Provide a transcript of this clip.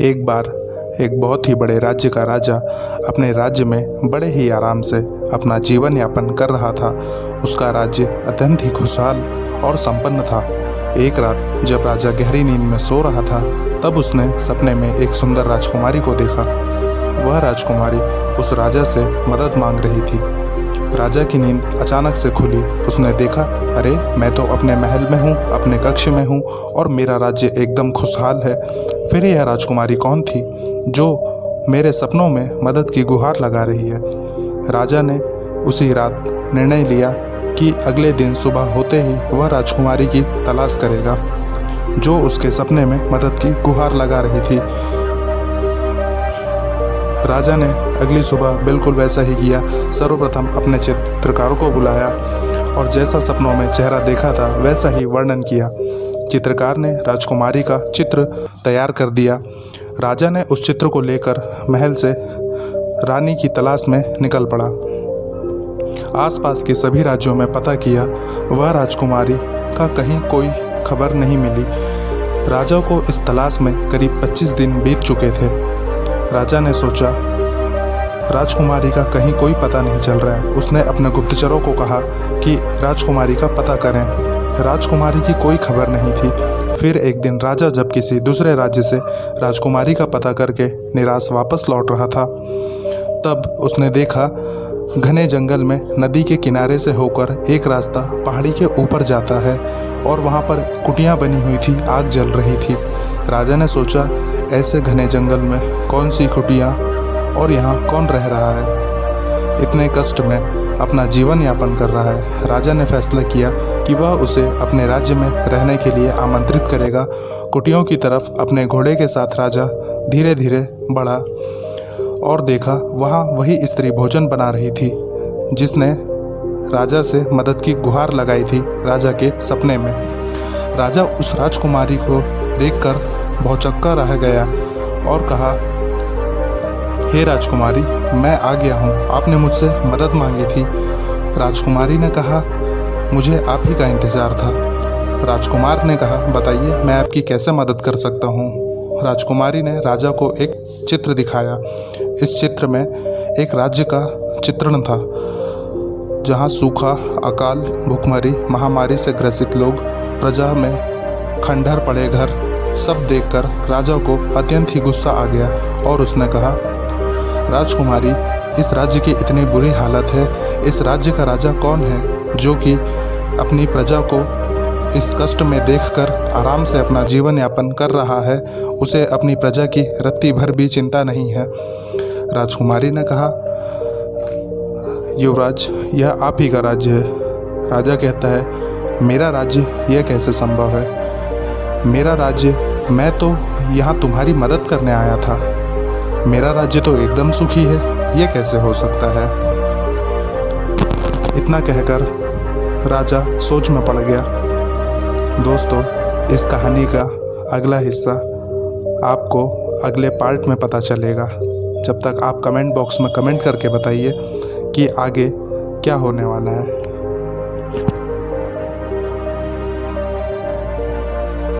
एक बार एक बहुत ही बड़े राज्य का राजा अपने राज्य में बड़े ही आराम से अपना जीवन यापन कर रहा था। उसका राज्य अत्यंत ही खुशहाल और संपन्न था। एक रात जब राजा गहरी नींद में सो रहा था, तब उसने सपने में एक सुंदर राजकुमारी को देखा। वह राजकुमारी उस राजा से मदद मांग रही थी। राजा की नींद अचानक से खुली। उसने देखा, अरे मैं तो अपने महल में हूँ, अपने कक्ष में हूँ और मेरा राज्य एकदम खुशहाल है। फिर यह राजकुमारी कौन थी जो मेरे सपनों में मदद की गुहार लगा रही है? राजा ने उसी रात निर्णय लिया कि अगले दिन सुबह होते ही वह राजकुमारी की तलाश करेगा जो उसके सपने में मदद की गुहार लगा रही थी। राजा ने अगली सुबह बिल्कुल वैसा ही किया। सर्वप्रथम अपने चित्रकारों को बुलाया और जैसा सपनों में चेहरा देखा था वैसा ही वर्णन किया। चित्रकार ने राजकुमारी का चित्र तैयार कर दिया। राजा ने उस चित्र को लेकर महल से रानी की तलाश में निकल पड़ा। आसपास के सभी राज्यों में पता किया, वह राजकुमारी का कहीं कोई खबर नहीं मिली। राजा को इस तलाश में करीब 25 दिन बीत चुके थे। राजा ने सोचा, राजकुमारी का कहीं कोई पता नहीं चल रहा है। उसने अपने गुप्तचरों को कहा कि राजकुमारी का पता करें। राजकुमारी की कोई खबर नहीं थी। फिर एक दिन राजा जब किसी दूसरे राज्य से राजकुमारी का पता करके निराश वापस लौट रहा था, तब उसने देखा घने जंगल में नदी के किनारे से होकर एक रास्ता पहाड़ी के ऊपर जाता है और वहाँ पर कुटियाँ बनी हुई थी, आग जल रही थी। राजा ने सोचा, ऐसे घने जंगल में कौन सी कुटियाँ और यहाँ कौन रह रहा है, इतने कष्ट में अपना जीवन यापन कर रहा है। राजा ने फैसला किया कि वह उसे अपने राज्य में रहने के लिए आमंत्रित करेगा। कुटियों की तरफ अपने घोड़े के साथ राजा धीरे धीरे बढ़ा और देखा वहाँ वही स्त्री भोजन बना रही थी जिसने राजा से मदद की गुहार लगाई थी राजा के सपने में। राजा उस राजकुमारी को देखकर भौचक्का रह गया और कहा, हे राजकुमारी, मैं आ गया हूँ, आपने मुझसे मदद मांगी थी। राजकुमारी ने कहा, मुझे आप ही का इंतज़ार था। राजकुमार ने कहा, बताइए मैं आपकी कैसे मदद कर सकता हूँ। राजकुमारी ने राजा को एक चित्र दिखाया। इस चित्र में एक राज्य का चित्रण था जहाँ सूखा, अकाल, भुखमरी, महामारी से ग्रसित लोग, प्रजा में खंडहर पड़े घर, सब देखकर राजा को अत्यंत ही गुस्सा आ गया और उसने कहा, राजकुमारी, इस राज्य की इतनी बुरी हालत है, इस राज्य का राजा कौन है जो कि अपनी प्रजा को इस कष्ट में देखकर आराम से अपना जीवन यापन कर रहा है, उसे अपनी प्रजा की रत्ती भर भी चिंता नहीं है। राजकुमारी ने कहा, युवराज, यह आप ही का राज्य है। राजा कहता है, मेरा राज्य यह कैसे संभव है? मेरा राज्य, मैं तो यहाँ तुम्हारी मदद करने आया था। मेरा राज्य तो एकदम सुखी है, यह कैसे हो सकता है? इतना कहकर राजा सोच में पड़ गया। दोस्तों, इस कहानी का अगला हिस्सा आपको अगले पार्ट में पता चलेगा। जब तक आप कमेंट बॉक्स में कमेंट करके बताइए कि आगे क्या होने वाला है।